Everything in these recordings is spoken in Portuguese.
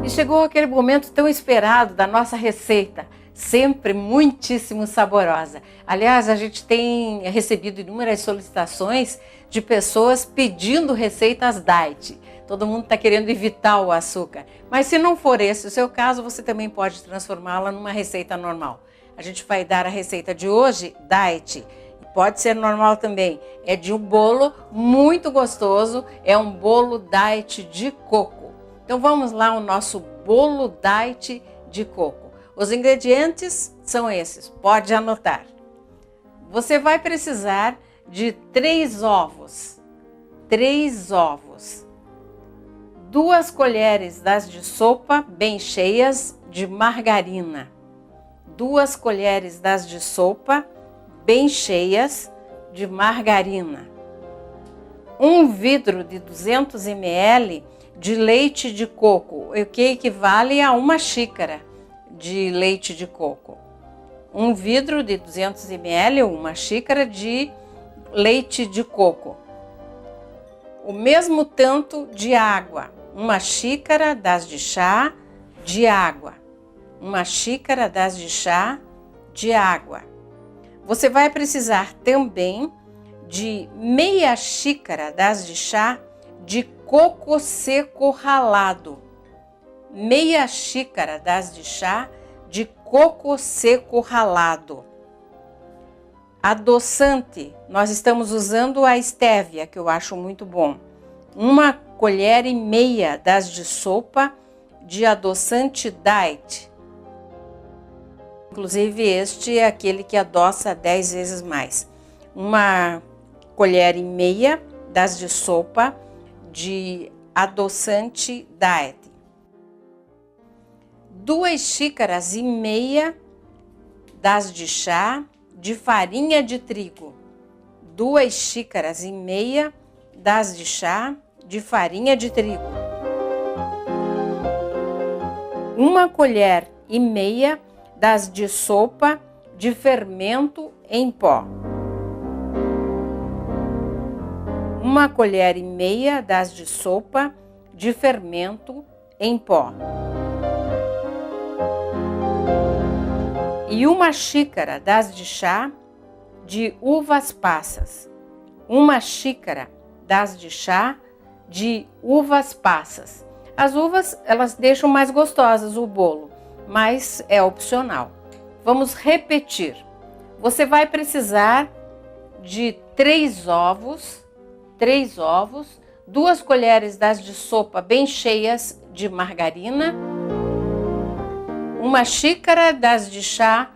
E chegou aquele momento tão esperado da nossa receita, sempre muitíssimo saborosa. Aliás, a gente tem recebido inúmeras solicitações de pessoas pedindo receitas diet. Todo mundo está querendo evitar o açúcar. Mas se não for esse o seu caso, você também pode transformá-la numa receita normal. A gente vai dar a receita de hoje, diet. Pode ser normal também. É de um bolo muito gostoso, é um bolo diet de coco. Então vamos lá, o nosso bolo diet de coco. Os ingredientes são esses, pode anotar. Você vai precisar de 3 ovos. 3 ovos. 2 colheres de sopa bem cheias de margarina. 2 colheres de sopa bem cheias de margarina. 1 vidro de 200 ml de leite de coco, o que equivale a 1 xícara de leite de coco. 1 vidro de 200 ml, 1 xícara de leite de coco. O mesmo tanto de água, 1 xícara de chá de água. 1 xícara de chá de água. Você vai precisar também de meia xícara de chá de coco seco ralado. Meia xícara de chá de coco seco ralado. Adoçante, nós estamos usando a estévia, que eu acho muito bom. 1 colher e meia de sopa de adoçante diet. Inclusive este é aquele que adoça 10 vezes mais. 1 colher e meia de sopa de adoçante diet. 2 xícaras e meia de chá de farinha de trigo. 2 xícaras e meia de chá de farinha de trigo. 1 colher e meia de sopa de fermento em pó. 1 colher e meia de sopa de fermento em pó. E 1 xícara de chá de uvas passas. 1 xícara de chá de uvas passas. As uvas, elas deixam mais gostosas o bolo, mas é opcional. Vamos repetir. Você vai precisar de 3 ovos, 2 colheres de sopa bem cheias de margarina, 1 xícara de chá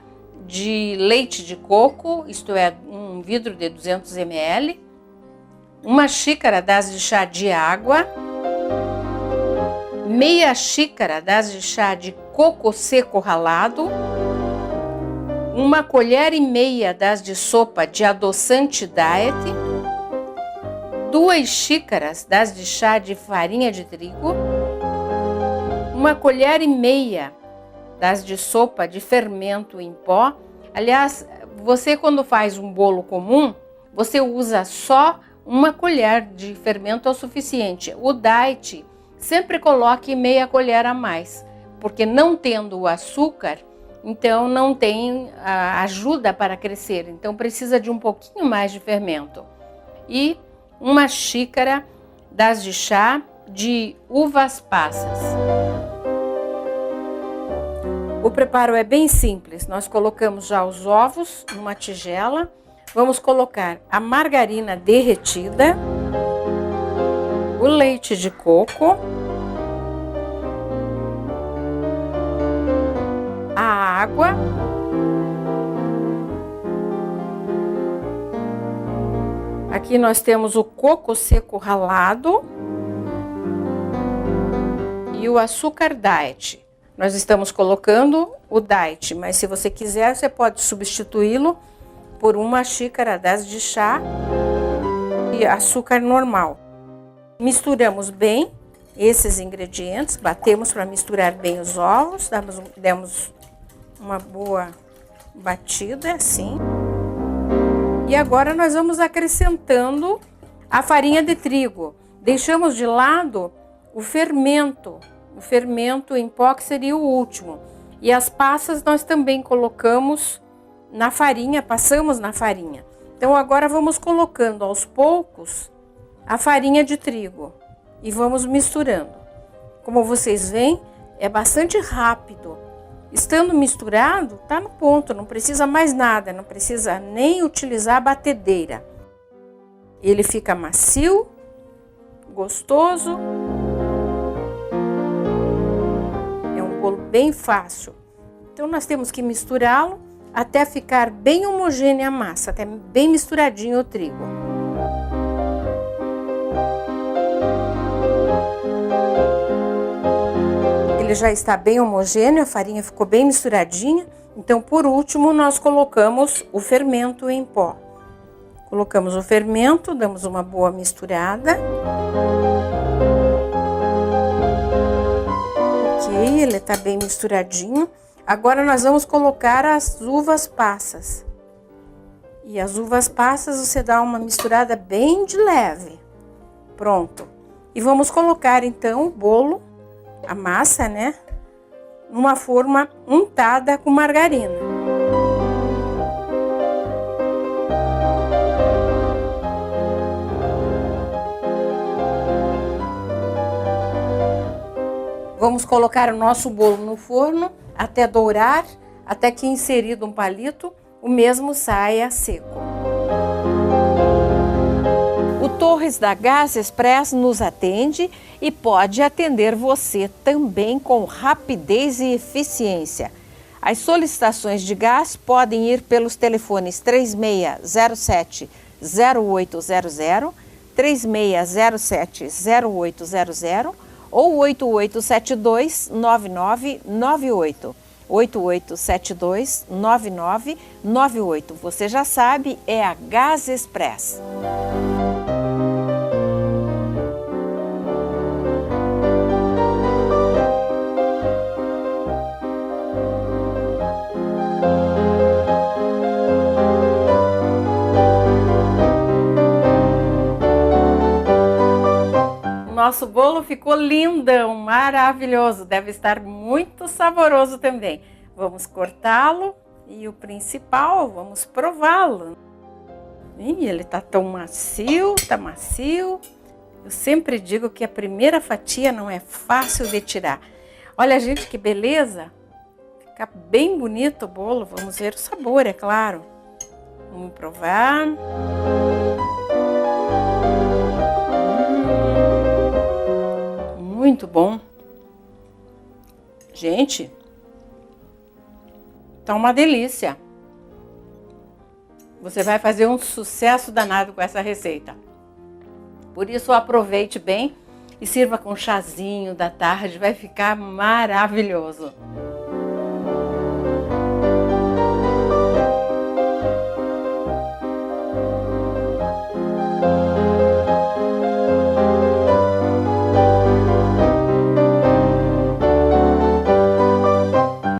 de leite de coco, isto é, 1 vidro de 200 ml, 1 xícara de chá de água, meia xícara de chá de coco seco ralado, 1 colher e meia de sopa de adoçante diet, 2 xícaras de chá de farinha de trigo, 1 colher e meia de sopa de fermento em pó. Aliás, você quando faz um bolo comum, você usa só 1 colher de fermento é o suficiente. O diet, sempre coloque meia colher a mais, porque não tendo o açúcar, então não tem ajuda para crescer, então precisa de um pouquinho mais de fermento. E 1 xícara de chá de uvas passas. O preparo é bem simples, nós colocamos já os ovos numa tigela, vamos colocar a margarina derretida, o leite de coco, a água, aqui nós temos o coco seco ralado e o açúcar diet. Nós estamos colocando o diet, mas se você quiser, você pode substituí-lo por 1 xícara de chá e açúcar normal. Misturamos bem esses ingredientes, batemos para misturar bem os ovos, demos uma boa batida assim. E agora nós vamos acrescentando a farinha de trigo. Deixamos de lado o fermento O fermento em pó, que seria o último. E as passas nós também colocamos na farinha, passamos na farinha. Então agora vamos colocando aos poucos a farinha de trigo e vamos misturando. Como vocês veem, é bastante rápido. Estando misturado, tá no ponto, não precisa mais nada, não precisa nem utilizar a batedeira. Ele fica macio, gostoso. É um bolo bem fácil. Então nós temos que misturá-lo até ficar bem homogênea a massa, até bem misturadinho o trigo. Ele já está bem homogêneo, a farinha ficou bem misturadinha. Então, por último, nós colocamos o fermento em pó. Colocamos o fermento, damos uma boa misturada. Ok, ele está bem misturadinho. Agora nós vamos colocar as uvas passas. E as uvas passas você dá uma misturada bem de leve. Pronto. E vamos colocar então o bolo, a massa, né? Numa forma untada com margarina. Vamos colocar o nosso bolo no forno até dourar, até que inserido um palito, o mesmo saia seco. O Torres da Gás Express nos atende e pode atender você também com rapidez e eficiência. As solicitações de gás podem ir pelos telefones 3607-0800, 3607-0800 ou 8872-9998. 8872-9998. Você já sabe, é a Gás Express. Nosso bolo ficou lindão, maravilhoso, deve estar muito saboroso também. Vamos cortá-lo e o principal, vamos prová-lo. Ele tá tão macio, tá macio. Eu sempre digo que a primeira fatia não é fácil de tirar. Olha, gente, que beleza! Fica bem bonito o bolo, vamos ver o sabor, é claro. Vamos provar. Muito bom. Gente, tá uma delícia. Você vai fazer um sucesso danado com essa receita. Por isso, aproveite bem e sirva com chazinho da tarde, vai ficar maravilhoso.